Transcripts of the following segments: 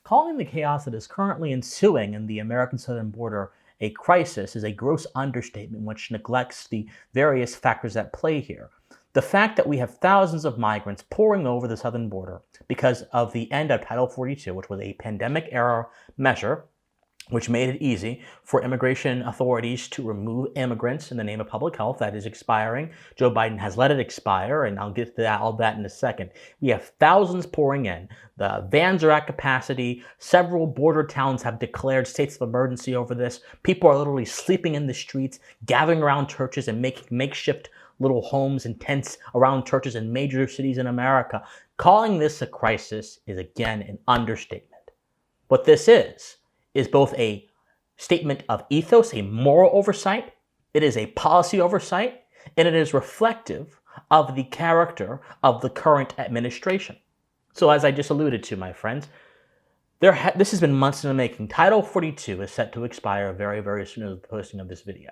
Calling the chaos that is currently ensuing in the American southern border a crisis is a gross understatement which neglects the various factors at play here. The fact that we have thousands of migrants pouring over the southern border because of the end of Title 42, which was a pandemic-era measure which made it easy for immigration authorities to remove immigrants in the name of public health. That is expiring. Joe Biden has let it expire, and I'll get to all that in a second. We have thousands pouring in. The vans are at capacity. Several border towns have declared states of emergency over this. People are literally sleeping in the streets, gathering around churches and making makeshift little homes and tents around churches in major cities in America. Calling this a crisis is, again, an understatement. What this is both a statement of ethos, a moral oversight, it is a policy oversight, and it is reflective of the character of the current administration. So as I just alluded to, my friends, this has been months in the making. Title 42 is set to expire very, very soon as the posting of this video.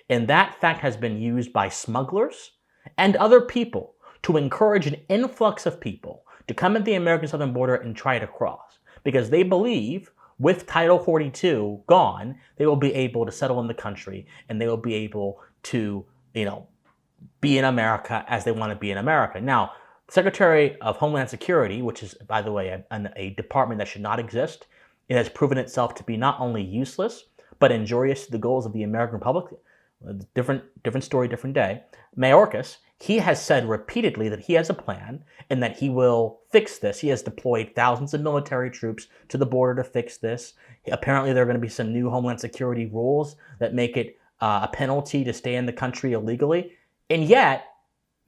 And that fact has been used by smugglers and other people to encourage an influx of people to come at the American southern border and try to cross, because they believe with Title 42 gone, they will be able to settle in the country and they will be able to, be in America as they want to be in America. Now, Secretary of Homeland Security, which is, by the way, a department that should not exist, it has proven itself to be not only useless, but injurious to the goals of the American Republic. Different story, different day. Mayorkas, he has said repeatedly that he has a plan and that he will fix this. He has deployed thousands of military troops to the border to fix this. Apparently, there are going to be some new Homeland Security rules that make it a penalty to stay in the country illegally. And yet,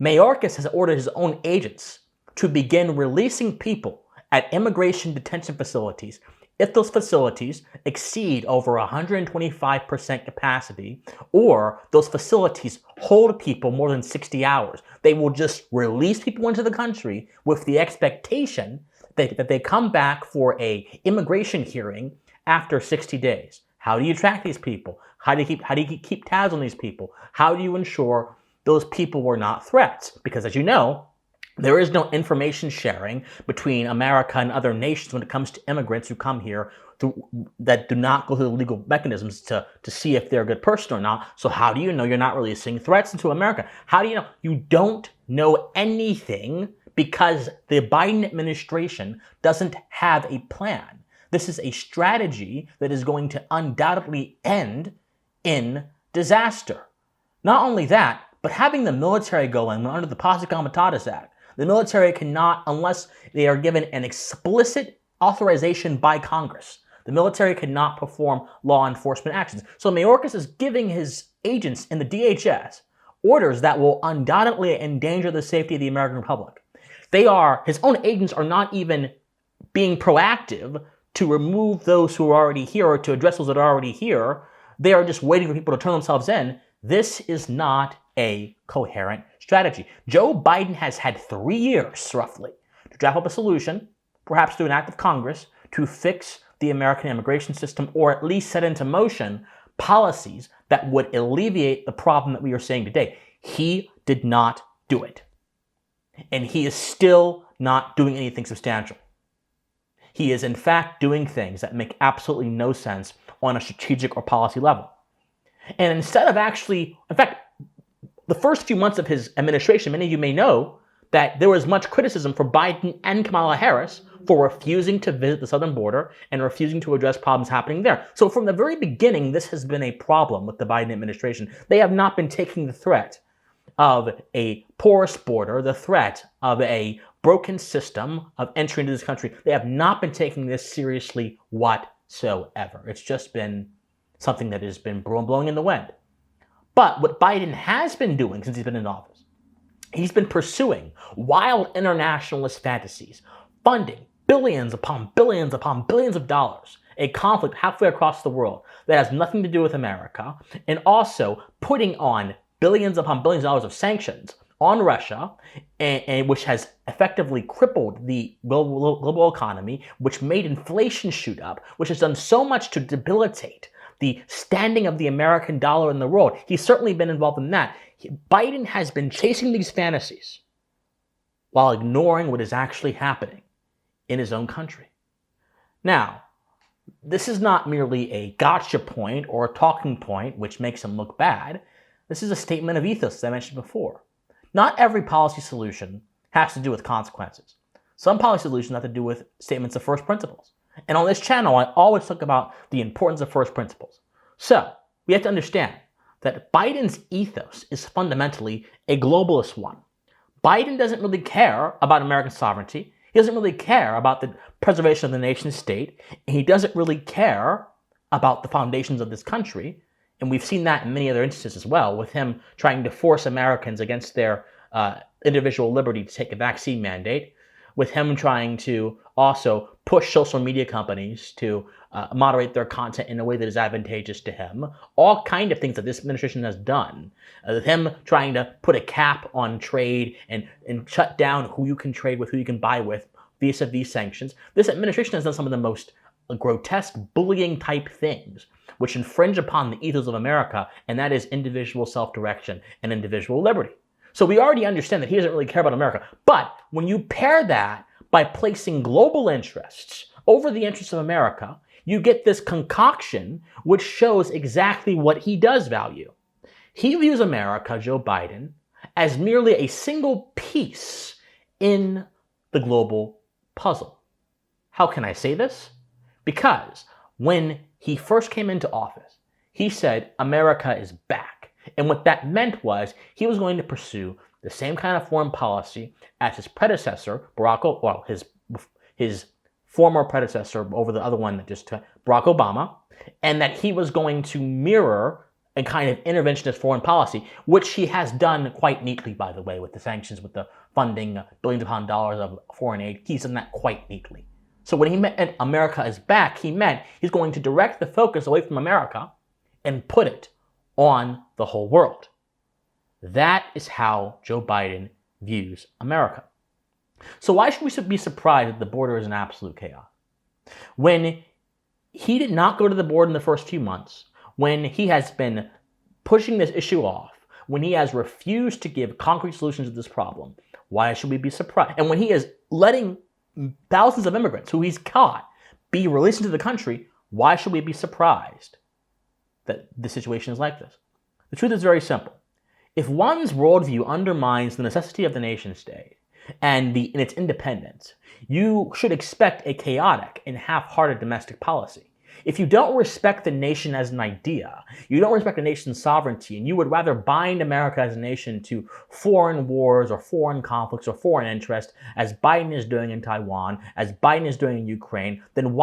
Mayorkas has ordered his own agents to begin releasing people at immigration detention facilities if those facilities exceed over 125% capacity, or those facilities hold people more than 60 hours. They will just release people into the country with the expectation that they come back for an immigration hearing after 60 days. How do you track these people? How do you keep tabs on these people? How do you ensure those people were not threats? Because as you know, there is no information sharing between America and other nations when it comes to immigrants who come here that do not go through the legal mechanisms to see if they're a good person or not. So how do you know you're not releasing threats into America? How do you know? You don't know anything because the Biden administration doesn't have a plan. This is a strategy that is going to undoubtedly end in disaster. Not only that, but having the military go in under the Posse Comitatus Act, the military cannot, unless they are given an explicit authorization by Congress, the military cannot perform law enforcement actions. So Mayorkas is giving his agents in the DHS orders that will undoubtedly endanger the safety of the American Republic. His own agents are not even being proactive to remove those who are already here or to address those that are already here. They are just waiting for people to turn themselves in. This is not a coherent strategy. Joe Biden has had 3 years, roughly, to draft up a solution, perhaps through an act of Congress, to fix the American immigration system, or at least set into motion policies that would alleviate the problem that we are seeing today. He did not do it. And he is still not doing anything substantial. He is, in fact, doing things that make absolutely no sense on a strategic or policy level. And instead of actually, in fact, the first few months of his administration, many of you may know that there was much criticism for Biden and Kamala Harris for refusing to visit the southern border and refusing to address problems happening there. So from the very beginning, this has been a problem with the Biden administration. They have not been taking the threat of a porous border, the threat of a broken system of entry into this country. They have not been taking this seriously whatsoever. It's just been something that has been blowing in the wind. But what Biden has been doing since he's been in office, he's been pursuing wild internationalist fantasies, funding billions upon billions upon billions of dollars, a conflict halfway across the world that has nothing to do with America, and also putting on billions upon billions of dollars of sanctions on Russia, and which has effectively crippled the global economy, which made inflation shoot up, which has done so much to debilitate the standing of the American dollar in the world. He's certainly been involved in that. Biden has been chasing these fantasies while ignoring what is actually happening in his own country. Now, this is not merely a gotcha point or a talking point which makes him look bad. This is a statement of ethos, as I mentioned before. Not every policy solution has to do with consequences. Some policy solutions have to do with statements of first principles. And on this channel, I always talk about the importance of first principles. So, we have to understand that Biden's ethos is fundamentally a globalist one. Biden doesn't really care about American sovereignty. He doesn't really care about the preservation of the nation state. And he doesn't really care about the foundations of this country. And we've seen that in many other instances as well, with him trying to force Americans against their individual liberty to take a vaccine mandate, with him trying to also push social media companies to moderate their content in a way that is advantageous to him. All kind of things that this administration has done. Him trying to put a cap on trade and shut down who you can trade with, who you can buy with, vis-a-vis sanctions. This administration has done some of the most grotesque bullying type things which infringe upon the ethos of America, and that is individual self-direction and individual liberty. So we already understand that he doesn't really care about America. But when you pair that by placing global interests over the interests of America, you get this concoction which shows exactly what he does value. He views America, Joe Biden, as merely a single piece in the global puzzle. How can I say this? Because when he first came into office, he said America is back. And what that meant was he was going to pursue the same kind of foreign policy as his predecessor, his former predecessor over the other one that just Barack Obama, and that he was going to mirror a kind of interventionist foreign policy, which he has done quite neatly, by the way, with the sanctions, with the funding billions of dollars of foreign aid. He's done that quite neatly. So when he meant America is back, he meant he's going to direct the focus away from America and put it on the whole world. That is how Joe Biden views America. So why should we be surprised that the border is in absolute chaos? When he did not go to the border in the first few months, when he has been pushing this issue off, when he has refused to give concrete solutions to this problem, why should we be surprised? And when he is letting thousands of immigrants who he's caught be released into the country, why should we be surprised that the situation is like this? The truth is very simple. If one's worldview undermines the necessity of the nation state and its independence, you should expect a chaotic and half-hearted domestic policy. If you don't respect the nation as an idea, you don't respect the nation's sovereignty, and you would rather bind America as a nation to foreign wars or foreign conflicts or foreign interests, as Biden is doing in Taiwan, as Biden is doing in Ukraine, then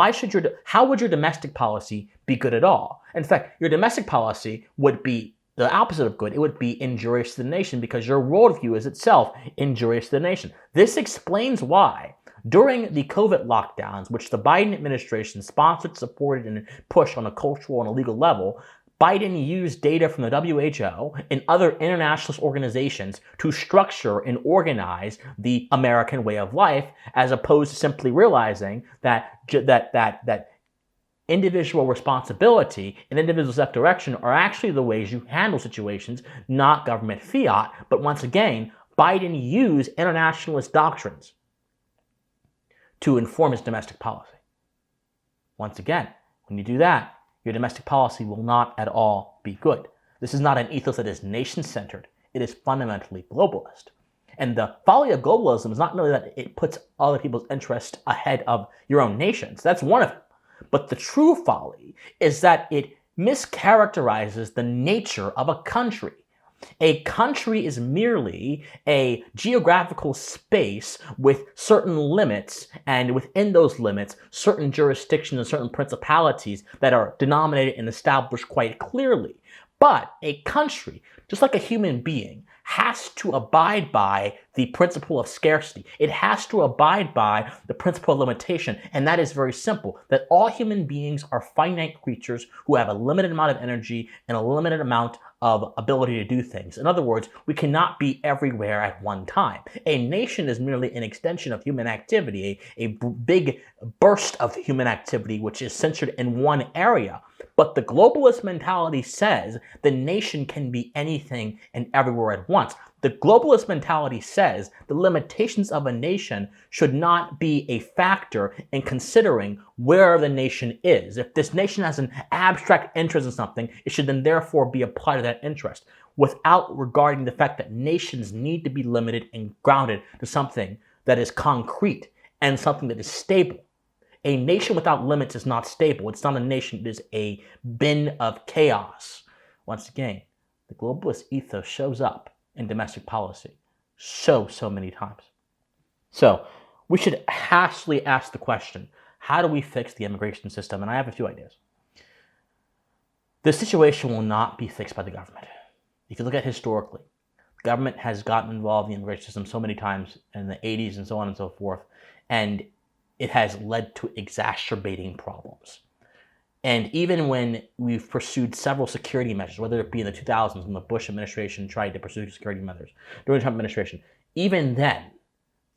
how would your domestic policy be good at all? In fact, your domestic policy would be the opposite of good. It would be injurious to the nation because your worldview is itself injurious to the nation. This explains why during the COVID lockdowns, which the Biden administration sponsored, supported, and pushed on a cultural and a legal level, Biden used data from the WHO and other internationalist organizations to structure and organize the American way of life, as opposed to simply realizing that individual responsibility and individual self-direction are actually the ways you handle situations, not government fiat. But once again, Biden used internationalist doctrines to inform his domestic policy. Once again, when you do that, your domestic policy will not at all be good. This is not an ethos that is nation-centered. It is fundamentally globalist. And the folly of globalism is not merely that it puts other people's interests ahead of your own nations. That's one of them. But the true folly is that it mischaracterizes the nature of a country. A country is merely a geographical space with certain limits, and within those limits, certain jurisdictions and certain principalities that are denominated and established quite clearly. But a country, just like a human being, has to abide by the principle of scarcity. It has to abide by the principle of limitation, and that is very simple, that all human beings are finite creatures who have a limited amount of energy and a limited amount of ability to do things. In other words, we cannot be everywhere at one time. A nation is merely an extension of human activity, a big burst of human activity which is centered in one area. But the globalist mentality says the nation can be anything and everywhere at once. The globalist mentality says the limitations of a nation should not be a factor in considering where the nation is. If this nation has an abstract interest in something, it should then therefore be applied to that interest, without regarding the fact that nations need to be limited and grounded to something that is concrete and something that is stable. A nation without limits is not stable. It's not a nation. It is a bin of chaos. Once again, the globalist ethos shows up in domestic policy so many times. So we should hastily ask the question, how do we fix the immigration system? And I have a few ideas. The situation will not be fixed by the government. If you look at historically, the government has gotten involved in the immigration system so many times in the 80s and so on and so forth, and it has led to exacerbating problems. And even when we've pursued several security measures, whether it be in the 2000s when the Bush administration tried to pursue security measures, during the Trump administration, even then,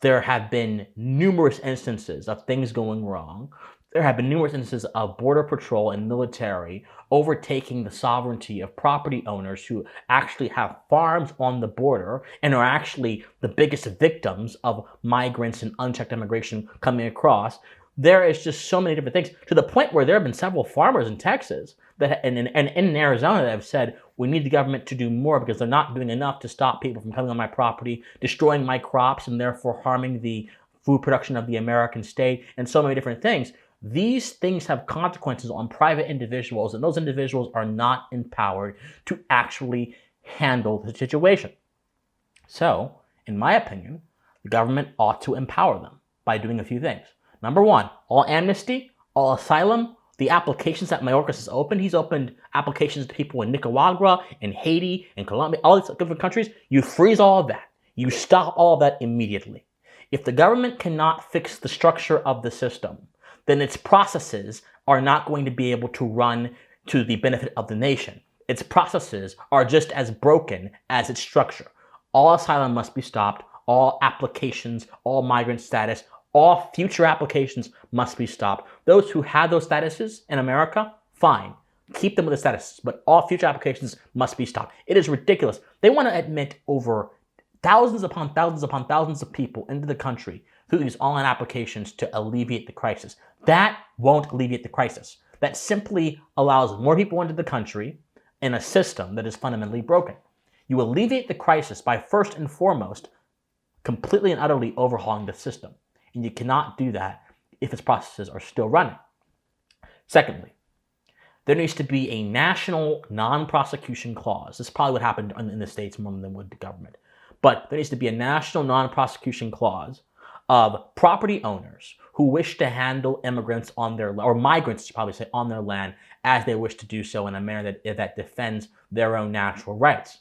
there have been numerous instances of things going wrong. There have been numerous instances of border patrol and military overtaking the sovereignty of property owners who actually have farms on the border and are actually the biggest victims of migrants and unchecked immigration coming across. There is just so many different things, to the point where there have been several farmers in Texas that, and in Arizona, that have said, we need the government to do more because they're not doing enough to stop people from coming on my property, destroying my crops, and therefore harming the food production of the American state, and so many different things. These things have consequences on private individuals, and those individuals are not empowered to actually handle the situation. So, in my opinion, the government ought to empower them by doing a few things. Number one, all amnesty, all asylum, the applications that Mayorkas has opened. He's opened applications to people in Nicaragua, in Haiti, in Colombia, all these different countries. You freeze all of that. You stop all of that immediately. If the government cannot fix the structure of the system, then its processes are not going to be able to run to the benefit of the nation. Its processes are just as broken as its structure. All asylum must be stopped. All applications, all migrant status, all future applications must be stopped. Those who have those statuses in America, fine. Keep them with the statuses, but all future applications must be stopped. It is ridiculous. They want to admit over thousands upon thousands upon thousands of people into the country through these online applications to alleviate the crisis. That won't alleviate the crisis. That simply allows more people into the country in a system that is fundamentally broken. You alleviate the crisis by first and foremost completely and utterly overhauling the system. And you cannot do that if its processes are still running. Secondly, there needs to be a national non-prosecution clause. This is probably what happened in the States more than would the government. But there needs to be a national non-prosecution clause of property owners who wish to handle immigrants on their, or migrants, you probably say, on their land as they wish to do so in a manner that defends their own natural rights.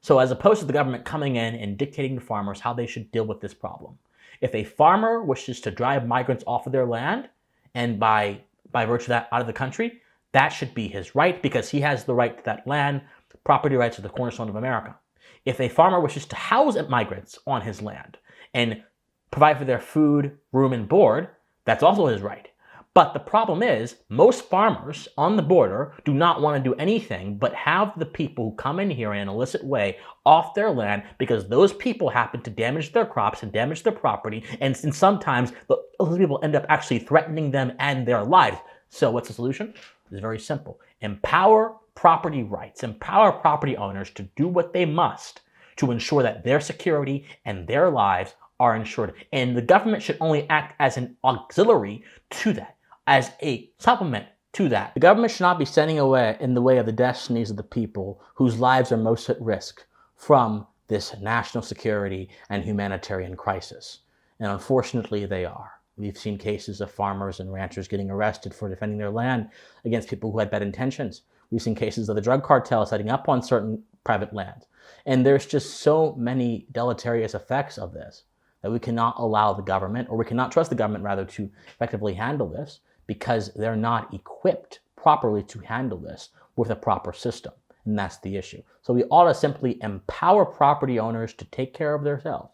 So as opposed to the government coming in and dictating to farmers how they should deal with this problem. If a farmer wishes to drive migrants off of their land, and by virtue of that out of the country, that should be his right because he has the right to that land. Property rights are the cornerstone of America. If a farmer wishes to house migrants on his land and provide for their food, room, and board, that's also his right. But the problem is, most farmers on the border do not want to do anything but have the people who come in here in an illicit way off their land because those people happen to damage their crops and damage their property, and sometimes those people end up actually threatening them and their lives. So what's the solution? It's very simple. Empower property rights, empower property owners to do what they must to ensure that their security and their lives are ensured. And the government should only act as an auxiliary to that, as a supplement to that. The government should not be standing away in the way of the destinies of the people whose lives are most at risk from this national security and humanitarian crisis. And unfortunately, they are. We've seen cases of farmers and ranchers getting arrested for defending their land against people who had bad intentions. We've seen cases of the drug cartel setting up on certain private lands. And there's just so many deleterious effects of this that we cannot allow the government, or we cannot trust the government rather, to effectively handle this because they're not equipped properly to handle this with a proper system. And that's the issue. So we ought to simply empower property owners to take care of themselves,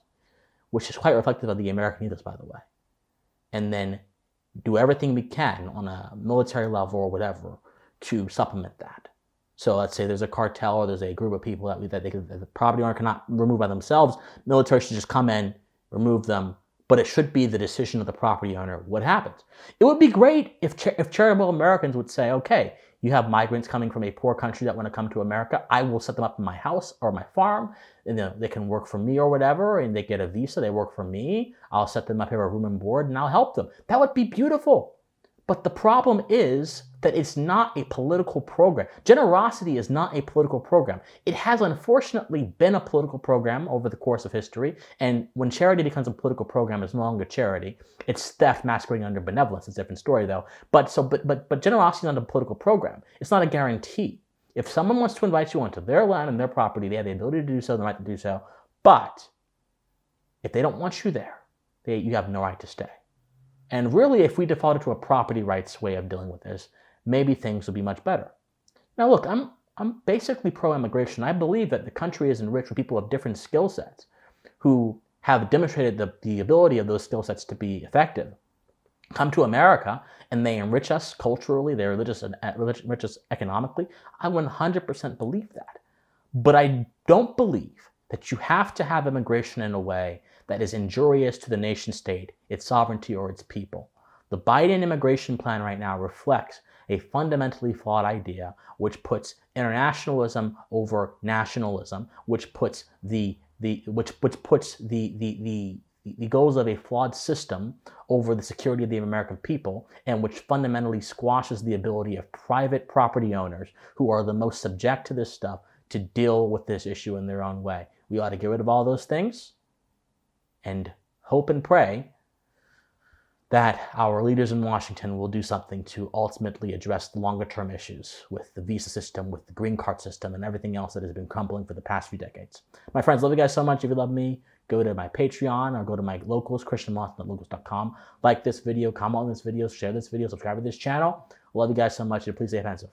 which is quite reflective of the American ethos, by the way. And then do everything we can on a military level or whatever to supplement that. So let's say there's a cartel or there's a group of people that the property owner cannot remove by themselves. Military should just come in, remove them, but it should be the decision of the property owner what happens. It would be great if charitable Americans would say, okay, you have migrants coming from a poor country that want to come to America. I will set them up in my house or my farm, and they can work for me or whatever, and they get a visa, they work for me. I'll set them up here a room and board, and I'll help them. That would be beautiful. But the problem is that it's not a political program. Generosity is not a political program. It has unfortunately been a political program over the course of history, and when charity becomes a political program, it's no longer charity. It's theft masquerading under benevolence. It's a different story though. But generosity is not a political program. It's not a guarantee. If someone wants to invite you onto their land and their property, they have the ability to do so, the right to do so. But if they don't want you there, you have no right to stay. And really, if we defaulted to a property rights way of dealing with this, maybe things would be much better. Now look, I'm basically pro-immigration. I believe that the country is enriched with people of different skill sets who have demonstrated the ability of those skill sets to be effective. Come to America and they enrich us culturally, they enrich us economically. I 100% believe that. But I don't believe that you have to have immigration in a way that is injurious to the nation state, its sovereignty, or its people. The Biden immigration plan right now reflects a fundamentally flawed idea which puts internationalism over nationalism, which puts the goals of a flawed system over the security of the American people, and which fundamentally squashes the ability of private property owners, who are the most subject to this stuff, to deal with this issue in their own way. We ought to get rid of all those things and hope and pray that our leaders in Washington will do something to ultimately address the longer-term issues with the visa system, with the green card system, and everything else that has been crumbling for the past few decades. My friends, love you guys so much. If you love me, go to my Patreon or go to my locals, christianlawson.locals.com. Like this video, comment on this video, share this video, subscribe to this channel. I love you guys so much, and please stay offensive.